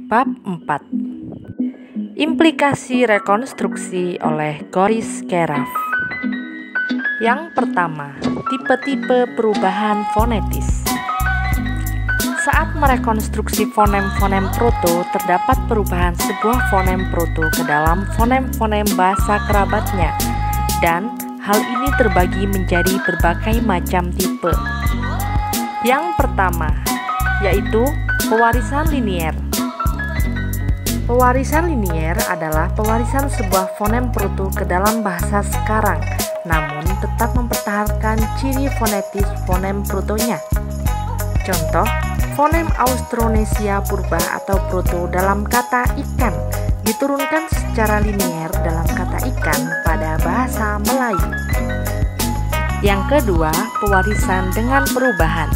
Bab 4. Implikasi rekonstruksi oleh Goris Keraf. Yang pertama, tipe-tipe perubahan fonetis. Saat merekonstruksi fonem-fonem proto, terdapat perubahan sebuah fonem proto ke dalam fonem-fonem bahasa kerabatnya, dan hal ini terbagi menjadi berbagai macam tipe. Yang pertama, yaitu pewarisan linier. Pewarisan linier adalah pewarisan sebuah fonem proto ke dalam bahasa sekarang, namun tetap mempertahankan ciri fonetis fonem protonya. Contoh, fonem Austronesia purba atau proto dalam kata ikan diturunkan secara linier dalam kata ikan pada bahasa Melayu. Yang kedua, pewarisan dengan perubahan.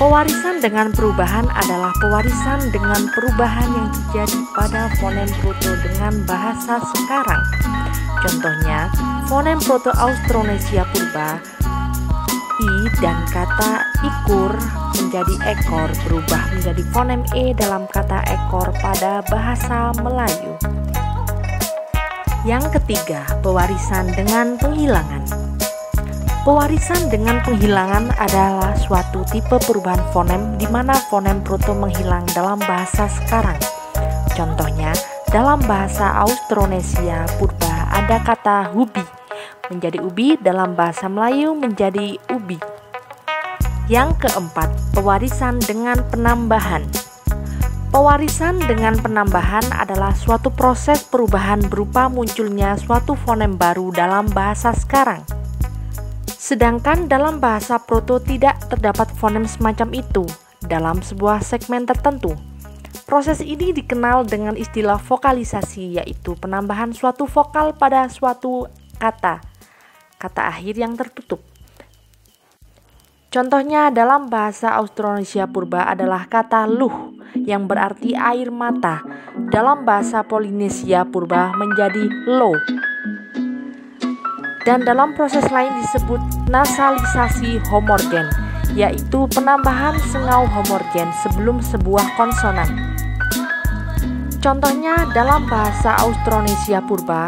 Pewarisan dengan perubahan adalah pewarisan dengan perubahan yang terjadi pada fonem proto dengan bahasa sekarang. Contohnya, fonem proto Austronesia purba I dan kata ikur menjadi ekor berubah menjadi fonem E dalam kata ekor pada bahasa Melayu. Yang ketiga, pewarisan dengan penghilangan. Pewarisan dengan penghilangan adalah suatu tipe perubahan fonem di mana fonem proto menghilang dalam bahasa sekarang. Contohnya, dalam bahasa Austronesia purba ada kata hubi menjadi ubi, dalam bahasa Melayu menjadi ubi. Yang keempat, pewarisan dengan penambahan. Pewarisan dengan penambahan adalah suatu proses perubahan berupa munculnya suatu fonem baru dalam bahasa sekarang. Sedangkan dalam bahasa proto tidak terdapat fonem semacam itu dalam sebuah segmen tertentu. Proses ini dikenal dengan istilah vokalisasi, yaitu penambahan suatu vokal pada suatu kata akhir yang tertutup. Contohnya dalam bahasa Austronesia purba adalah kata luh yang berarti air mata. Dalam bahasa Polinesia purba menjadi lo. Dan dalam proses lain disebut nasalisasi homorgen, yaitu penambahan sengau homorgen sebelum sebuah konsonan. Contohnya dalam bahasa Austronesia purba,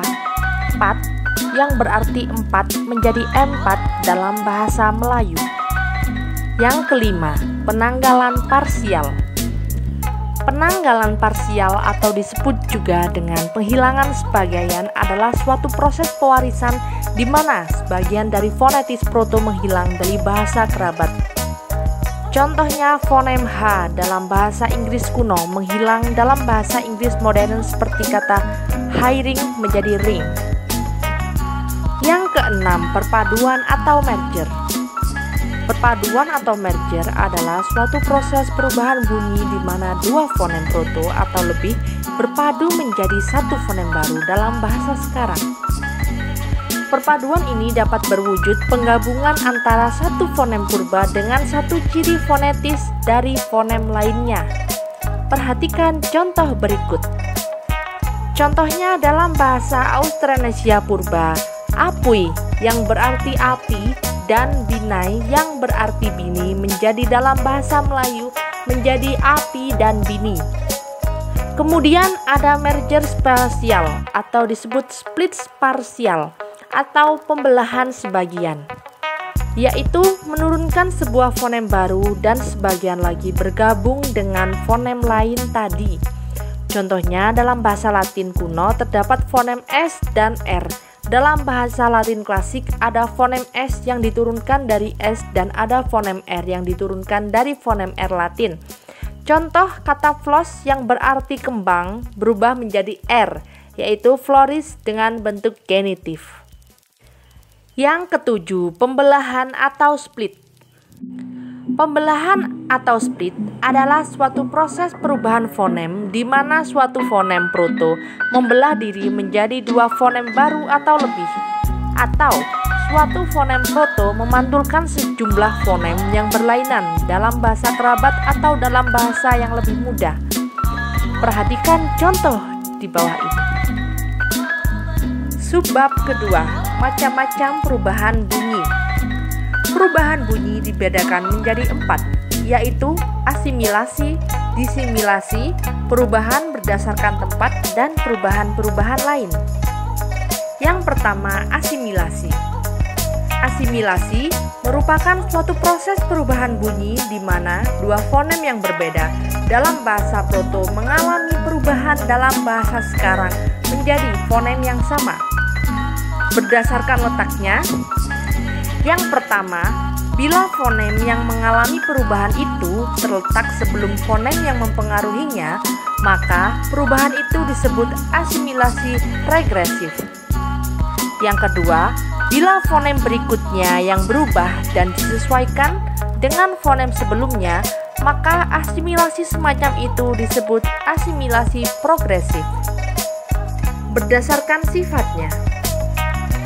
pat yang berarti empat menjadi empat dalam bahasa Melayu. Yang kelima, penanggalan parsial. Penanggalan parsial atau disebut juga dengan penghilangan sebagian adalah suatu proses pewarisan di mana sebagian dari fonetis proto menghilang dari bahasa kerabat. Contohnya fonem H dalam bahasa Inggris kuno menghilang dalam bahasa Inggris modern seperti kata hiring menjadi ring. Yang keenam, perpaduan atau merger. Perpaduan atau merger adalah suatu proses perubahan bunyi di mana dua fonem proto atau lebih berpadu menjadi satu fonem baru dalam bahasa sekarang. Perpaduan ini dapat berwujud penggabungan antara satu fonem purba dengan satu ciri fonetis dari fonem lainnya. Perhatikan contoh berikut. Contohnya dalam bahasa Austronesia purba, apui yang berarti api dan binai yang berarti bini menjadi dalam bahasa Melayu menjadi api dan bini. Kemudian ada merger spasial atau disebut split parsial atau pembelahan sebagian, yaitu menurunkan sebuah fonem baru dan sebagian lagi bergabung dengan fonem lain tadi. Contohnya dalam bahasa Latin kuno terdapat fonem S dan R. Dalam bahasa Latin klasik ada fonem S yang diturunkan dari S dan ada fonem R yang diturunkan dari fonem R Latin. Contoh kata flos yang berarti kembang berubah menjadi R, yaitu floris dengan bentuk genitif. Yang ketujuh, pembelahan atau split. Pembelahan atau split adalah suatu proses perubahan fonem di mana suatu fonem proto membelah diri menjadi dua fonem baru atau lebih, atau suatu fonem proto memantulkan sejumlah fonem yang berlainan dalam bahasa kerabat atau dalam bahasa yang lebih mudah. Perhatikan contoh di bawah ini. Subbab kedua, macam-macam perubahan bunyi. Perubahan bunyi dibedakan menjadi 4, yaitu asimilasi, disimilasi, perubahan berdasarkan tempat, dan perubahan-perubahan lain. Yang pertama, asimilasi. Asimilasi merupakan suatu proses perubahan bunyi di mana dua fonem yang berbeda dalam bahasa Proto mengalami perubahan dalam bahasa sekarang menjadi fonem yang sama. Berdasarkan letaknya, yang pertama, bila fonem yang mengalami perubahan itu terletak sebelum fonem yang mempengaruhinya, maka perubahan itu disebut asimilasi regresif. Yang kedua, bila fonem berikutnya yang berubah dan disesuaikan dengan fonem sebelumnya, maka asimilasi semacam itu disebut asimilasi progresif. Berdasarkan sifatnya,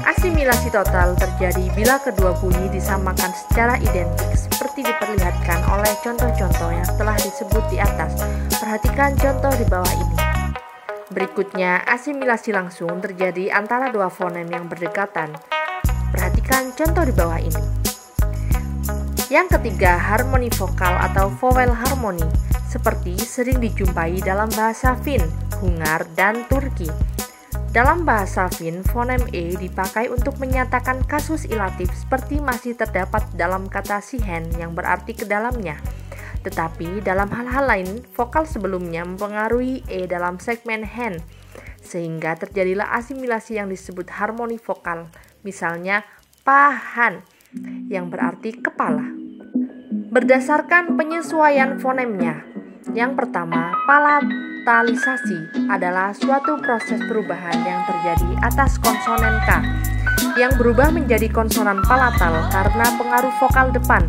asimilasi total terjadi bila kedua bunyi disamakan secara identik seperti diperlihatkan oleh contoh-contoh yang telah disebut di atas. Perhatikan contoh di bawah ini. Berikutnya, asimilasi langsung terjadi antara dua fonem yang berdekatan. Perhatikan contoh di bawah ini. Yang ketiga, harmoni vokal atau vowel harmony, seperti sering dijumpai dalam bahasa Finn, Hungar, dan Turki. Dalam bahasa Finn, fonem E dipakai untuk menyatakan kasus ilatif seperti masih terdapat dalam kata sihen yang berarti ke dalamnya. Tetapi dalam hal-hal lain, vokal sebelumnya mempengaruhi E dalam segmen hen, sehingga terjadilah asimilasi yang disebut harmoni vokal, misalnya pahan, yang berarti kepala. Berdasarkan penyesuaian fonemnya, yang pertama, palatalisasi adalah suatu proses perubahan yang terjadi atas konsonan K, yang berubah menjadi konsonan palatal karena pengaruh vokal depan,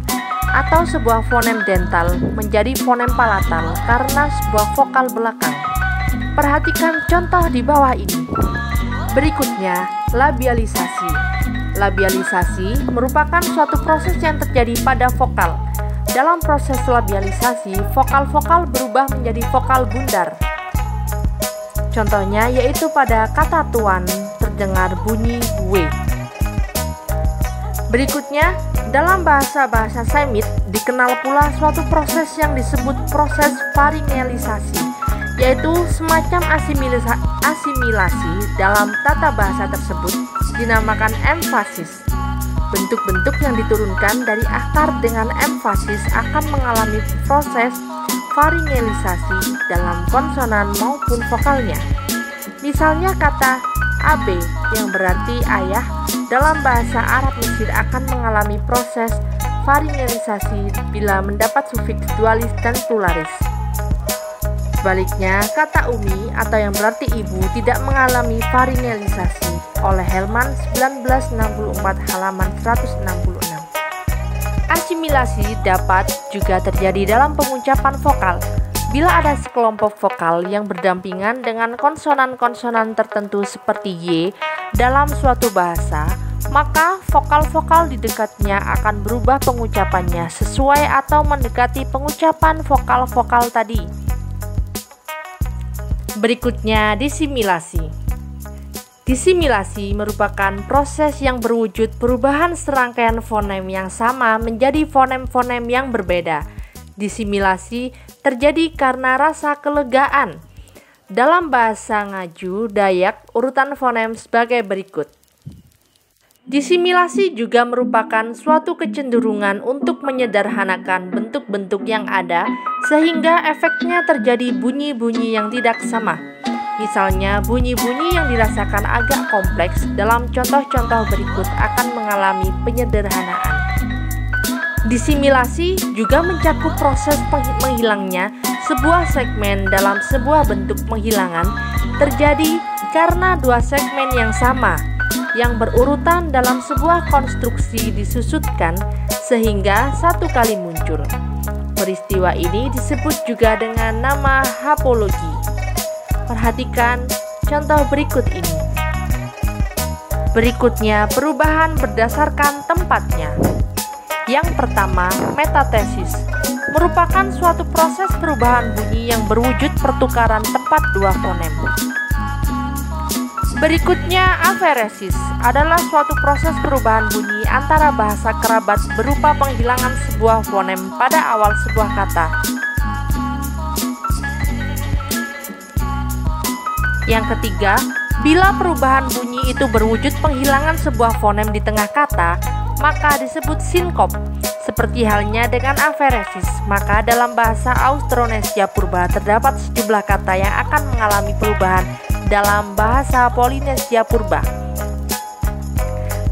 atau sebuah fonem dental menjadi fonem palatal karena sebuah vokal belakang. Perhatikan contoh di bawah ini. Berikutnya, labialisasi. Labialisasi merupakan suatu proses yang terjadi pada vokal. Dalam proses labialisasi, vokal-vokal berubah menjadi vokal bundar. Contohnya yaitu pada kata tuan terdengar bunyi W. Berikutnya, dalam bahasa-bahasa Semit dikenal pula suatu proses yang disebut proses faringialisasi, yaitu semacam asimilasi dalam tata bahasa tersebut dinamakan emfasis. Bentuk-bentuk yang diturunkan dari akar dengan emfasis akan mengalami proses faringialisasi dalam konsonan maupun vokalnya. Misalnya kata AB yang berarti ayah dalam bahasa Arab Mesir akan mengalami proses faringialisasi bila mendapat sufiks dualis dan pluralis. Sebaliknya, kata Umi atau yang berarti ibu tidak mengalami faringialisasi oleh Hellman 1964 halaman 166. Asimilasi dapat juga terjadi dalam pengucapan vokal. Bila ada sekelompok vokal yang berdampingan dengan konsonan-konsonan tertentu seperti Y dalam suatu bahasa, maka vokal-vokal di dekatnya akan berubah pengucapannya sesuai atau mendekati pengucapan vokal-vokal tadi. Berikutnya, disimilasi. Disimilasi merupakan proses yang berwujud perubahan serangkaian fonem yang sama menjadi fonem-fonem yang berbeda. Disimilasi terjadi karena rasa kelegaan. Dalam bahasa Ngaju, Dayak, urutan fonem sebagai berikut. Disimilasi juga merupakan suatu kecenderungan untuk menyederhanakan bentuk-bentuk yang ada sehingga efeknya terjadi bunyi-bunyi yang tidak sama. Misalnya, bunyi-bunyi yang dirasakan agak kompleks dalam contoh-contoh berikut akan mengalami penyederhanaan. Disimilasi juga mencakup proses menghilangnya sebuah segmen dalam sebuah bentuk penghilangan terjadi karena dua segmen yang sama yang berurutan dalam sebuah konstruksi disusutkan sehingga satu kali muncul. Peristiwa ini disebut juga dengan nama hapologi. Perhatikan contoh berikut ini. Berikutnya, perubahan berdasarkan tempatnya. Yang pertama, metathesis merupakan suatu proses perubahan bunyi yang berwujud pertukaran tempat dua fonem. Berikutnya, aferesis adalah suatu proses perubahan bunyi antara bahasa kerabat berupa penghilangan sebuah fonem pada awal sebuah kata. Yang ketiga, bila perubahan bunyi itu berwujud penghilangan sebuah fonem di tengah kata, maka disebut sinkop. Seperti halnya dengan aferesis, maka dalam bahasa Austronesia purba terdapat sejumlah kata yang akan mengalami perubahan dalam bahasa Polinesia purba.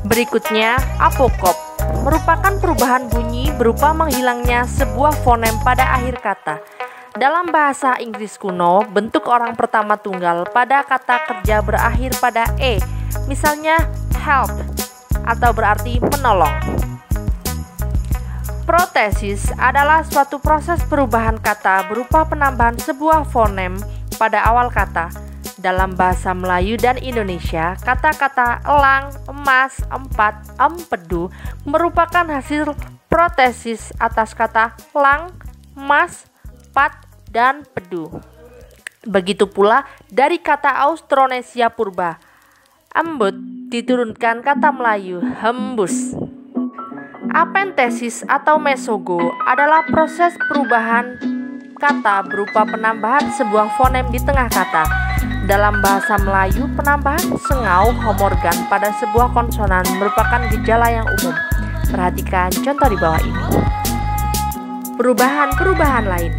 Berikutnya, apokop merupakan perubahan bunyi berupa menghilangnya sebuah fonem pada akhir kata. Dalam bahasa Inggris kuno, bentuk orang pertama tunggal pada kata kerja berakhir pada e, misalnya help atau berarti menolong. Protesis adalah suatu proses perubahan kata berupa penambahan sebuah fonem pada awal kata. Dalam bahasa Melayu dan Indonesia, kata-kata elang, emas, empat, empedu merupakan hasil protesis atas kata lang, emas, pat, dan pedu. Begitu pula dari kata Austronesia purba, embut diturunkan kata Melayu hembus. Apentesis atau mesogo adalah proses perubahan kata berupa penambahan sebuah fonem di tengah kata. Dalam bahasa Melayu, penambahan sengau homorgan pada sebuah konsonan merupakan gejala yang umum. Perhatikan contoh di bawah ini. Perubahan-perubahan lain.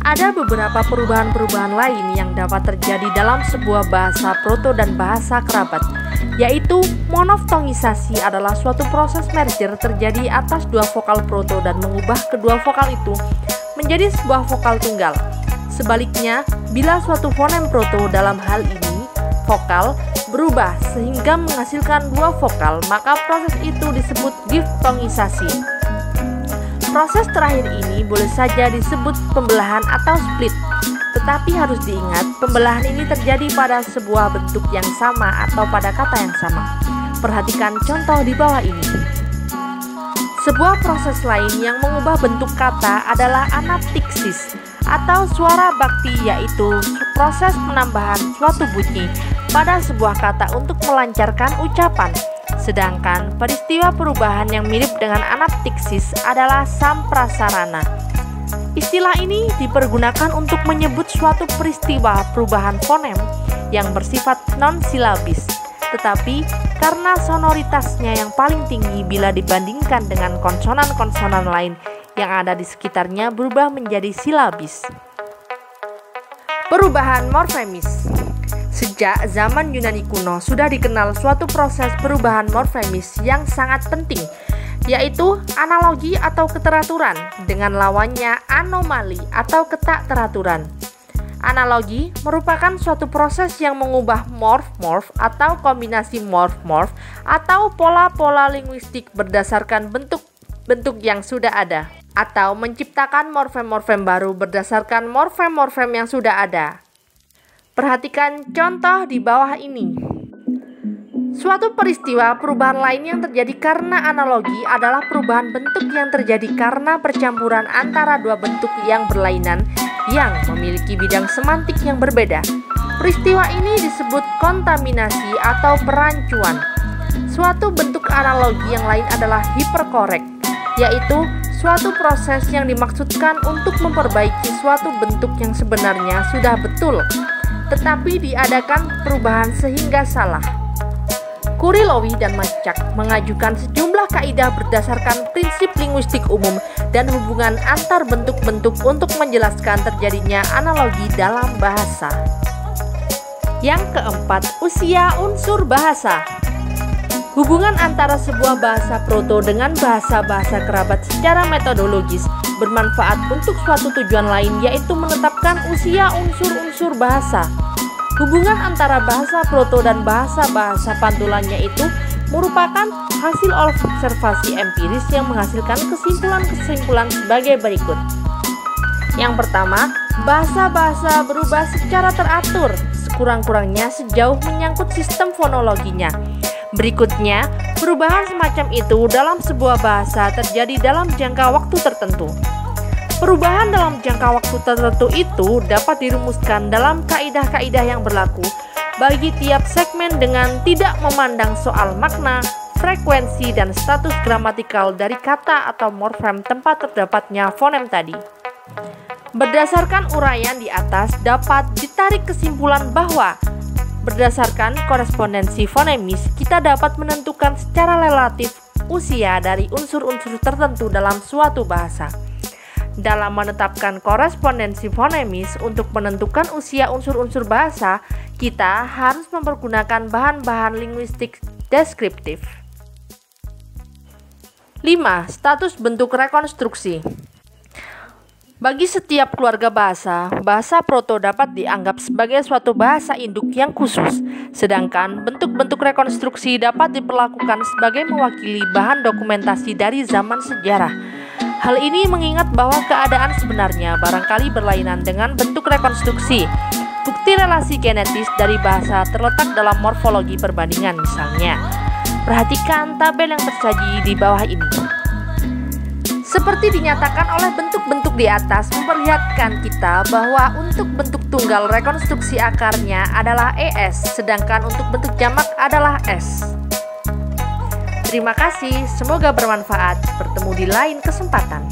Ada beberapa perubahan-perubahan lain yang dapat terjadi dalam sebuah bahasa proto dan bahasa kerabat, yaitu monoftongisasi adalah suatu proses merger terjadi atas dua vokal proto dan mengubah kedua vokal itu menjadi sebuah vokal tunggal. Sebaliknya, bila suatu fonem proto dalam hal ini vokal berubah sehingga menghasilkan dua vokal, maka proses itu disebut diftongisasi. Proses terakhir ini boleh saja disebut pembelahan atau split, tetapi harus diingat pembelahan ini terjadi pada sebuah bentuk yang sama atau pada kata yang sama. Perhatikan contoh di bawah ini. Sebuah proses lain yang mengubah bentuk kata adalah anaptiksis atau suara bakti, yaitu proses penambahan suatu bunyi pada sebuah kata untuk melancarkan ucapan. Sedangkan peristiwa perubahan yang mirip dengan anaptiksis adalah samprasarana. Istilah ini dipergunakan untuk menyebut suatu peristiwa perubahan fonem yang bersifat non-silabis, tetapi karena sonoritasnya yang paling tinggi bila dibandingkan dengan konsonan-konsonan lain yang ada di sekitarnya berubah menjadi silabis. Perubahan morfemis. Sejak zaman Yunani kuno sudah dikenal suatu proses perubahan morfemis yang sangat penting, yaitu analogi atau keteraturan dengan lawannya anomali atau ketakteraturan. Analogi merupakan suatu proses yang mengubah morf-morf atau kombinasi morf-morf atau pola-pola linguistik berdasarkan bentuk-bentuk yang sudah ada, atau menciptakan morfem-morfem baru berdasarkan morfem-morfem yang sudah ada. Perhatikan contoh di bawah ini. Suatu peristiwa perubahan lain yang terjadi karena analogi adalah perubahan bentuk yang terjadi karena percampuran antara dua bentuk yang berlainan yang memiliki bidang semantik yang berbeda. Peristiwa ini disebut kontaminasi atau perancuan. Suatu bentuk analogi yang lain adalah hiperkorek, yaitu suatu proses yang dimaksudkan untuk memperbaiki suatu bentuk yang sebenarnya sudah betul, tetapi diadakan perubahan sehingga salah. Kurilowi dan Macak mengajukan sejumlah kaidah berdasarkan prinsip linguistik umum dan hubungan antar bentuk-bentuk untuk menjelaskan terjadinya analogi dalam bahasa. Yang keempat, usia unsur bahasa. Hubungan antara sebuah bahasa proto dengan bahasa-bahasa kerabat secara metodologis bermanfaat untuk suatu tujuan lain, yaitu menetapkan usia unsur-unsur bahasa. Hubungan antara bahasa proto dan bahasa-bahasa pantulannya itu merupakan hasil observasi empiris yang menghasilkan kesimpulan-kesimpulan sebagai berikut. Yang pertama, bahasa-bahasa berubah secara teratur, sekurang-kurangnya sejauh menyangkut sistem fonologinya. Berikutnya, perubahan semacam itu dalam sebuah bahasa terjadi dalam jangka waktu tertentu. Perubahan dalam jangka waktu tertentu itu dapat dirumuskan dalam kaidah-kaidah yang berlaku bagi tiap segmen dengan tidak memandang soal makna, frekuensi, dan status gramatikal dari kata atau morfem tempat terdapatnya fonem tadi. Berdasarkan uraian di atas, dapat ditarik kesimpulan bahwa berdasarkan korespondensi fonemis, kita dapat menentukan secara relatif usia dari unsur-unsur tertentu dalam suatu bahasa. Dalam menetapkan korespondensi fonemis untuk menentukan usia unsur-unsur bahasa, kita harus mempergunakan bahan-bahan linguistik deskriptif. 5. Status bentuk rekonstruksi. Bagi setiap keluarga bahasa, bahasa proto dapat dianggap sebagai suatu bahasa induk yang khusus, sedangkan bentuk-bentuk rekonstruksi dapat diperlakukan sebagai mewakili bahan dokumentasi dari zaman sejarah. Hal ini mengingat bahwa keadaan sebenarnya barangkali berlainan dengan bentuk rekonstruksi. Bukti relasi genetis dari bahasa terletak dalam morfologi perbandingan misalnya. Perhatikan tabel yang tersaji di bawah ini. Seperti dinyatakan oleh bentuk-bentuk di atas memperlihatkan kita bahwa untuk bentuk tunggal rekonstruksi akarnya adalah ES, sedangkan untuk bentuk jamak adalah S. Terima kasih, semoga bermanfaat. Bertemu di lain kesempatan.